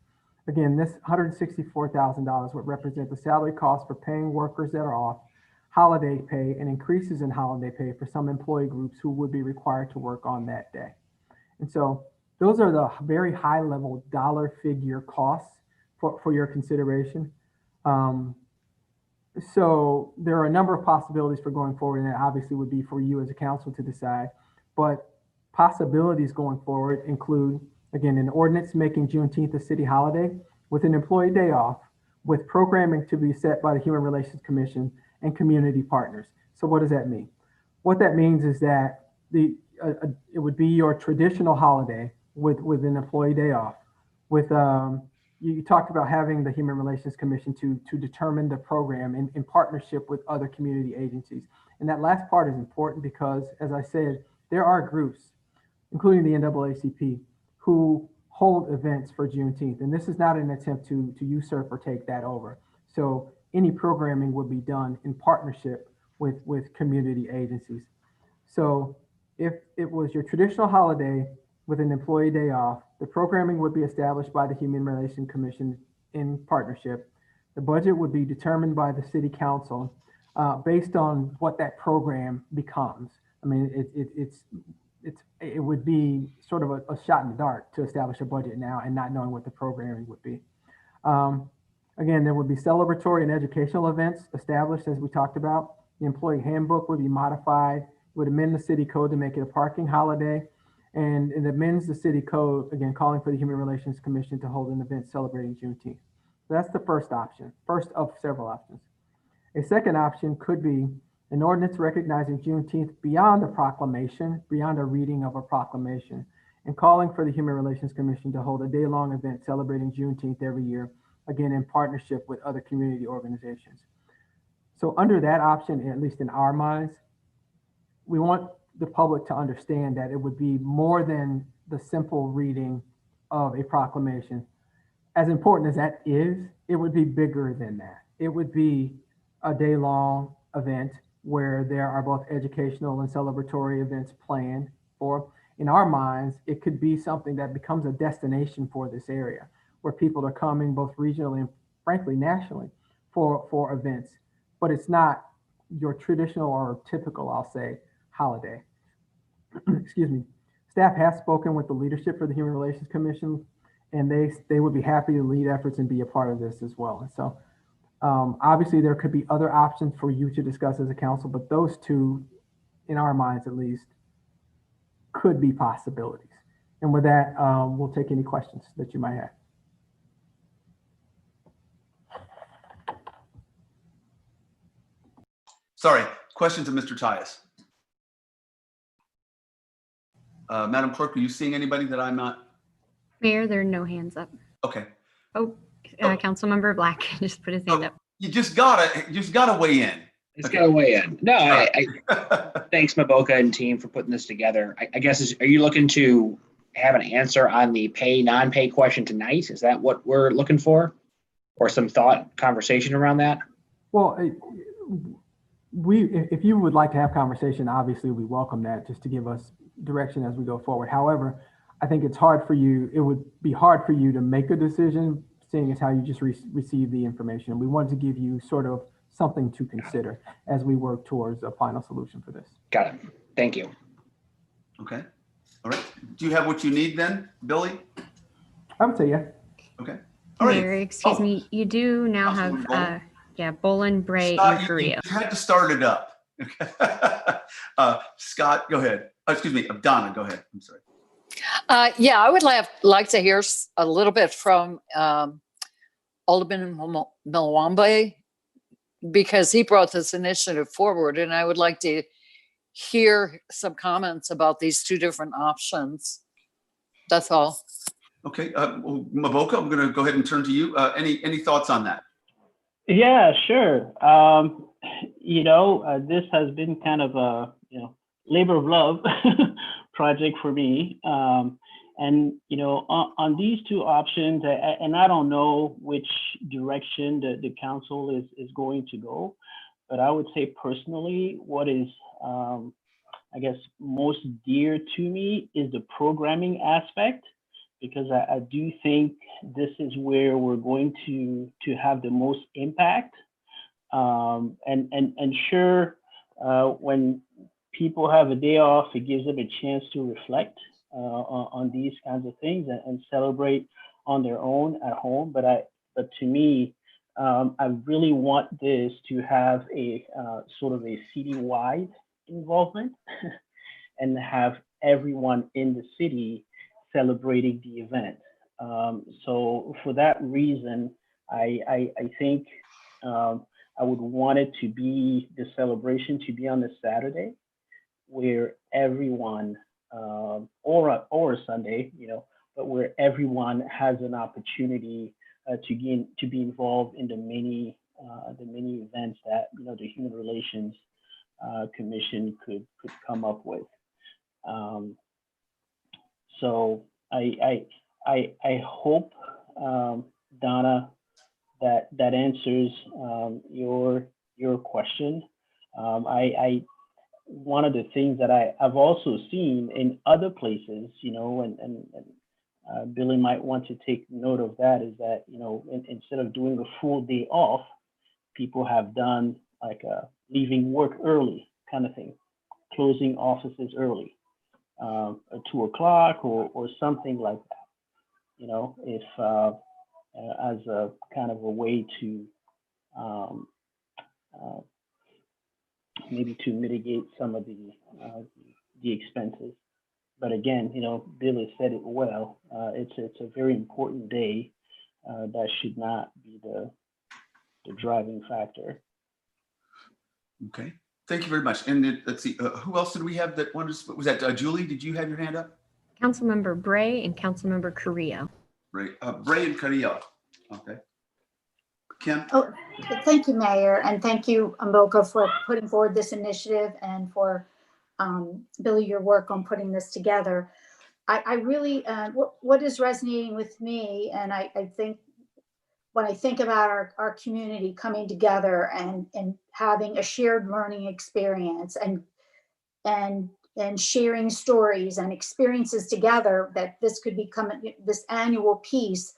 Again, this $164,000 would represent the salary cost for paying workers that are off, holiday pay, and increases in holiday pay for some employee groups who would be required to work on that day. And so those are the very high level dollar figure costs for your consideration. So there are a number of possibilities for going forward, and that obviously would be for you as a council to decide. But possibilities going forward include, again, an ordinance making Juneteenth a city holiday with an employee day off, with programming to be set by the Human Relations Commission and community partners. So what does that mean? What that means is that it would be your traditional holiday with an employee day off. With you talked about having the Human Relations Commission to determine the program in partnership with other community agencies. And that last part is important because, as I said, there are groups, including the NAACP, who hold events for Juneteenth. And this is not an attempt to usurp or take that over. So any programming would be done in partnership with community agencies. So if it was your traditional holiday with an employee day off, the programming would be established by the Human Relations Commission in partnership. The budget would be determined by the city council based on what that program becomes. I mean, it would be sort of a shot in the dark to establish a budget now and not knowing what the programming would be. Again, there would be celebratory and educational events established, as we talked about. The employee handbook would be modified, would amend the city code to make it a parking holiday, and it amends the city code, again, calling for the Human Relations Commission to hold an event celebrating Juneteenth. So that's the first option, first of several options. A second option could be an ordinance recognizing Juneteenth beyond a proclamation, beyond a reading of a proclamation, and calling for the Human Relations Commission to hold a day-long event celebrating Juneteenth every year, again, in partnership with other community organizations. So under that option, at least in our minds, we want the public to understand that it would be more than the simple reading of a proclamation. As important as that is, it would be bigger than that. It would be a day-long event where there are both educational and celebratory events planned for. In our minds, it could be something that becomes a destination for this area, where people are coming both regionally and frankly nationally for events. But it's not your traditional or typical, I'll say, holiday. Excuse me. Staff has spoken with the leadership for the Human Relations Commission, and they would be happy to lead efforts and be a part of this as well. And so obviously there could be other options for you to discuss as a council, but those two, in our minds at least, could be possibilities. And with that, we'll take any questions that you might have. Sorry, question to Mr. Tyus. Madam Clerk, are you seeing anybody that I'm not? Mayor, there are no hands up. Okay. Oh, Oh. Councilmember Black just put his hand up. You just gotta weigh in. It's got to weigh in. No, thanks, Maboka and team, for putting this together. I guess, are you looking to have an answer on the pay, non-pay question tonight? Is that what we're looking for? Or some conversation around that? Well, if you would like to have conversation, obviously we welcome that, just to give us direction as we go forward. However, I think it's hard for you, it would be hard for you to make a decision, seeing as how you just received the information. We wanted to give you sort of something to consider as we work towards a final solution for this. Got it. Thank you. Okay. All right. Do you have what you need then, Billy? I would say, yeah. Okay. All right. Mayor, excuse me, you do now have, Bolin, Bray, and Carrillo. You had to start it up. Scott, go ahead. Excuse me, Donna, go ahead. I'm sorry. Yeah, I would like to hear a little bit from Alderman Mwambe, because he brought this initiative forward, and I would like to hear some comments about these two different options. That's all. Okay, well, Maboka, I'm going to go ahead and turn to you. Any thoughts on that? Yeah, sure. This has been kind of a labor of love project for me. On these two options, and I don't know which direction the council is going to go, but I would say personally, what is I guess most dear to me is the programming aspect, because I do think this is where we're going to have the most impact. And sure, when people have a day off, it gives them a chance to reflect on these kinds of things and celebrate on their own at home. But to me, I really want this to have a sort of a citywide involvement and have everyone in the city celebrating the event. So for that reason, I think I would want it to be, the celebration to be on the Saturday, where everyone, or a Sunday, but where everyone has an opportunity to be involved in the many events that the Human Relations Commission could come up with. So I hope, Donna, that answers your question. One of the things that I've also seen in other places, and Billy might want to take note of that, is that instead of doing a full day off, people have done like a leaving work early kind of thing, closing offices early, at 2 o'clock or something like that. If as a kind of a way to maybe to mitigate some of the expenses. But again, Billy said it well. It's a very important day. That should not be the driving factor. Okay, thank you very much. And let's see, who else did we have that wanted to, was that Julie? Did you have your hand up? Councilmember Bray and Councilmember Carrillo. Bray and Carrillo. Okay. Kim? Oh, thank you, Mayor, and thank you, Mboka, for putting forward this initiative, and for Billy, your work on putting this together. I really, what is resonating with me, and I think when I think about our community coming together and having a shared learning experience and sharing stories and experiences together, that this could become this annual piece.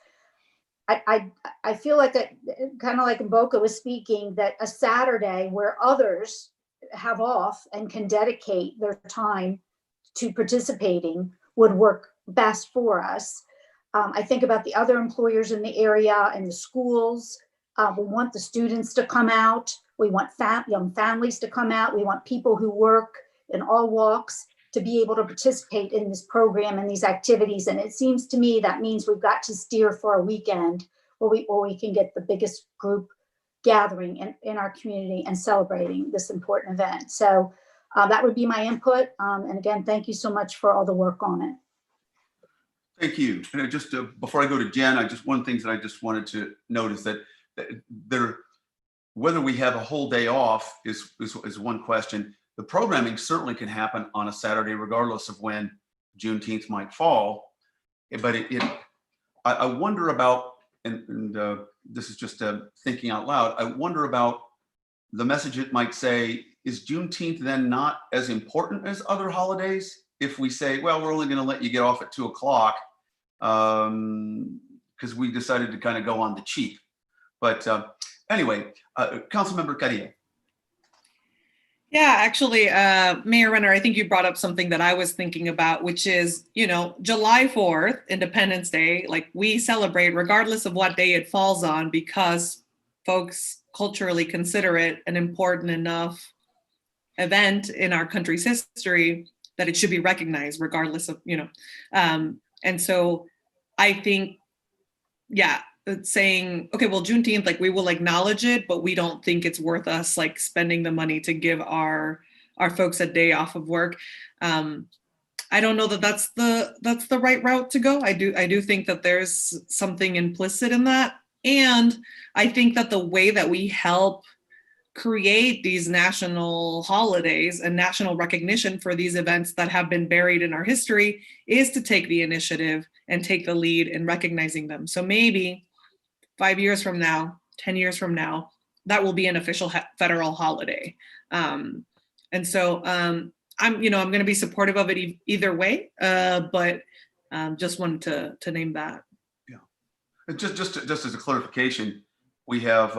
I feel like kind of like Mboka was speaking, that a Saturday where others have off and can dedicate their time to participating would work best for us. I think about the other employers in the area and the schools. We want the students to come out. We want young families to come out. We want people who work in all walks to be able to participate in this program and these activities. And it seems to me that means we've got to steer for a weekend where we can get the biggest group gathering in our community and celebrating this important event. So that would be my input. And again, thank you so much for all the work on it. Thank you. And just before I go to Jen, one of the things that I just wanted to note is that there, whether we have a whole day off is one question. The programming certainly can happen on a Saturday, regardless of when Juneteenth might fall. But I wonder about, and this is just thinking out loud, I wonder about the message it might say, is Juneteenth then not as important as other holidays? If we say, well, we're only going to let you get off at 2 o'clock because we decided to kind of go on the cheap. But anyway, Councilmember Carrillo. Yeah, actually, Mayor Renner, I think you brought up something that I was thinking about, which is, July 4th, Independence Day, like we celebrate regardless of what day it falls on, because folks culturally consider it an important enough event in our country's history that it should be recognized regardless of, and so I think, yeah, saying, okay, well, Juneteenth, like we will acknowledge it, but we don't think it's worth us like spending the money to give our folks a day off of work. I don't know that that's the right route to go. I do think that there's something implicit in that. And I think that the way that we help create these national holidays and national recognition for these events that have been buried in our history is to take the initiative and take the lead in recognizing them. So maybe 5 years from now, 10 years from now, that will be an official federal holiday. And so I'm going to be supportive of it either way, but just wanted to name that. Yeah, and just as a clarification, we have.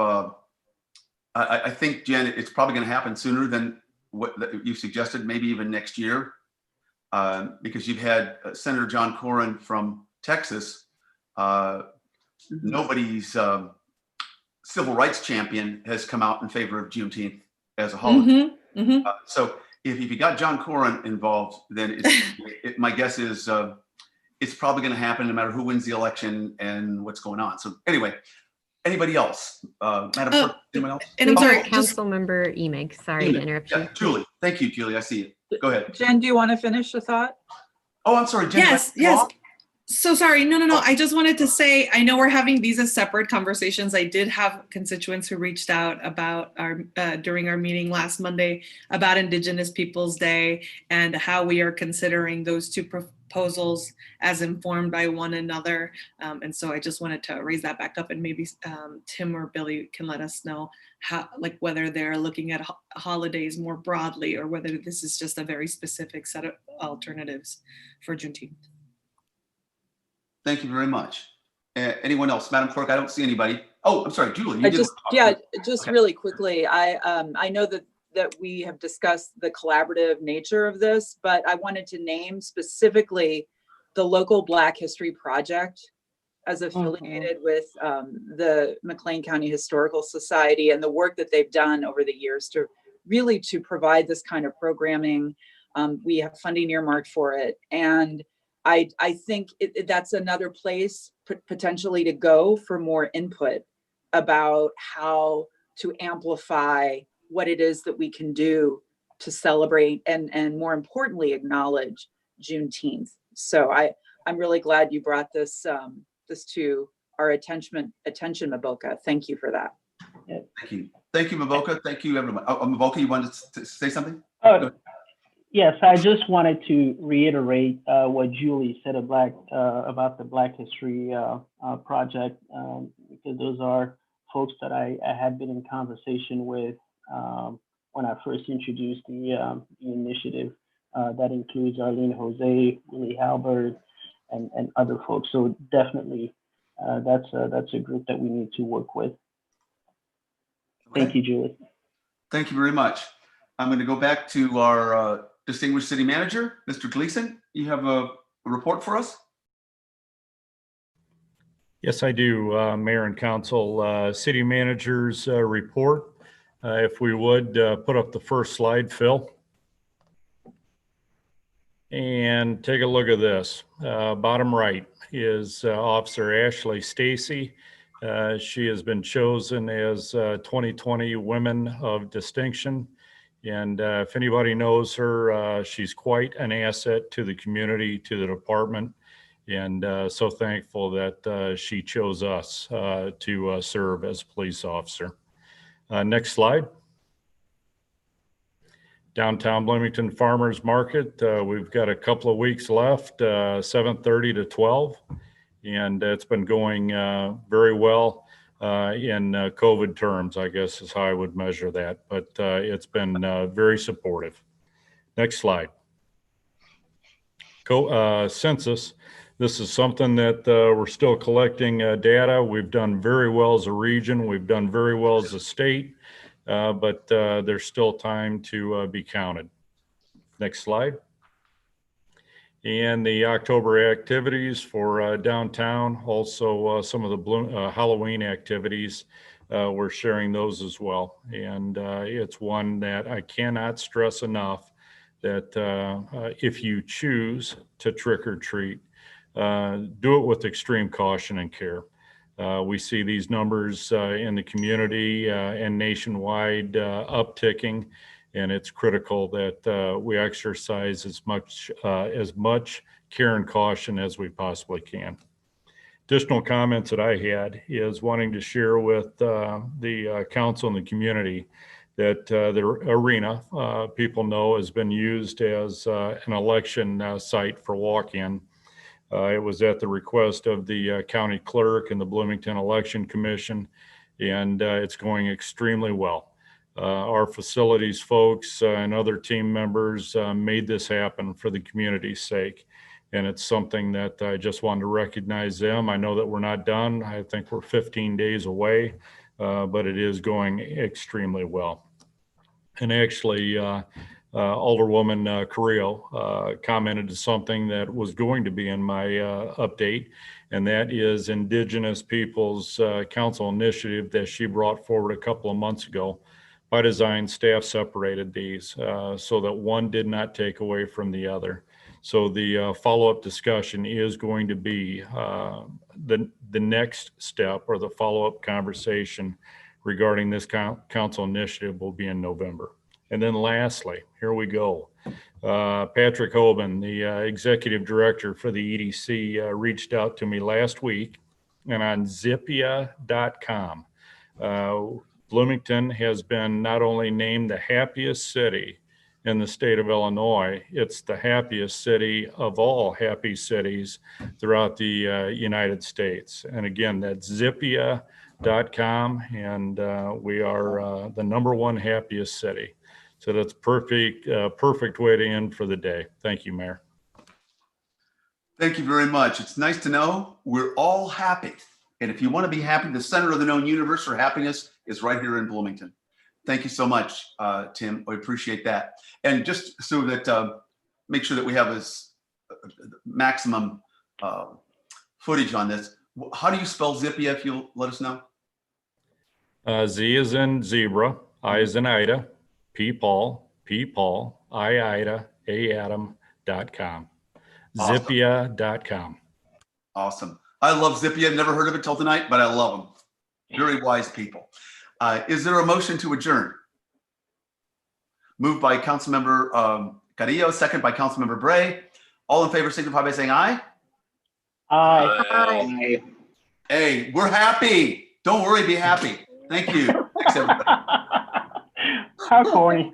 I think, Jen, it's probably going to happen sooner than what you suggested, maybe even next year, because you've had Senator John Cornyn from Texas. Nobody's civil rights champion has come out in favor of Juneteenth as a holiday. So if you got John Cornyn involved, then my guess is it's probably going to happen no matter who wins the election and what's going on. So anyway. Anybody else? Madam Clerk, anyone else? And I'm sorry, Councilmember Emig, sorry to interrupt you. Yeah, Julie. Thank you, Julie. I see it. Go ahead. Jen, do you want to finish the thought? Oh, I'm sorry, Jen. Yes. So sorry. No. I just wanted to say, I know we're having these as separate conversations. I did have constituents who reached out about during our meeting last Monday about Indigenous Peoples Day and how we are considering those two proposals as informed by one another. And so I just wanted to raise that back up, and maybe Tim or Billy can let us know how, like, whether they're looking at holidays more broadly or whether this is just a very specific set of alternatives for Juneteenth. Thank you very much. Anyone else? Madam Clerk, I don't see anybody. Oh, I'm sorry, Julie. Just really quickly, I know that we have discussed the collaborative nature of this, but I wanted to name specifically the local Black History Project as affiliated with the McLean County Historical Society and the work that they've done over the years to provide this kind of programming. We have funding earmarked for it. And I think that's another place potentially to go for more input about how to amplify what it is that we can do to celebrate and more importantly, acknowledge Juneteenth. So I'm really glad you brought this to our attention, Maboka. Thank you for that. Yeah. Thank you, Maboka. Thank you, everyone. Maboka, you wanted to say something? Yes, I just wanted to reiterate what Julie said about the Black History Project, because those are folks that I had been in conversation with when I first introduced the initiative. That includes Arlene Jose, Willie Halbert, and other folks. So definitely, that's a group that we need to work with. Okay. Thank you, Julie. Thank you very much. I'm going to go back to our distinguished city manager, Mr. Gleason. You have a report for us? Yes, I do, Mayor and Council. City Manager's report. If we would put up the first slide, Phil. And take a look at this. Bottom right is Officer Ashley Stacy. She has been chosen as 2020 Women of Distinction. And if anybody knows her, she's quite an asset to the community, to the department. And so thankful that she chose us to serve as a police officer. Next slide. Downtown Bloomington Farmers Market. We've got a couple of weeks left, 7:30 to 12. And it's been going very well in COVID terms, I guess is how I would measure that. But it's been very supportive. Next slide. Census. This is something that we're still collecting data. We've done very well as a region. We've done very well as a state, but there's still time to be counted. Next slide. And the October activities for downtown, also some of the Halloween activities, we're sharing those as well. And it's one that I cannot stress enough that if you choose to trick or treat, do it with extreme caution and care. We see these numbers in the community and nationwide upticking, and it's critical that we exercise as much care and caution as we possibly can. Additional comments that I had is wanting to share with the council and the community that the arena, people know, has been used as an election site for walk-in. It was at the request of the county clerk and the Bloomington Election Commission, and it's going extremely well. Our facilities folks and other team members made this happen for the community's sake. And it's something that I just wanted to recognize them. I know that we're not done. I think we're 15 days away, but it is going extremely well. And actually, Alderwoman Carrillo commented to something that was going to be in my update, and that is Indigenous Peoples Council initiative that she brought forward a couple of months ago. By design, staff separated these so that one did not take away from the other. So the follow-up discussion is going to be the next step, or the follow-up conversation regarding this council initiative will be in November. And then lastly, here we go. Patrick Hoban, the executive director for the EDC, reached out to me last week, and on zippia.com, Bloomington has been not only named the happiest city in the state of Illinois, it's the happiest city of all happy cities throughout the United States. And again, that's zippia.com, and we are the #1 happiest city. So that's perfect way to end for the day. Thank you, Mayor. Thank you very much. It's nice to know we're all happy. And if you want to be happy, the center of the known universe for happiness is right here in Bloomington. Thank you so much, Tim. I appreciate that. And just so that make sure that we have as maximum footage on this, how do you spell Zippia, if you'll let us know? Z is in zebra, I is in Ida, P Paul, I Ida, A Adam.com. Awesome. Zippia.com. Awesome. I love Zippia. Never heard of it till tonight, but I love them. Very wise people. Is there a motion to adjourn? Moved by Councilmember Carrillo, second by Councilmember Bray. All in favor signify by saying aye. Aye. Aye. Hey, we're happy. Don't worry, be happy. Thank you. Thanks, everybody. How corny.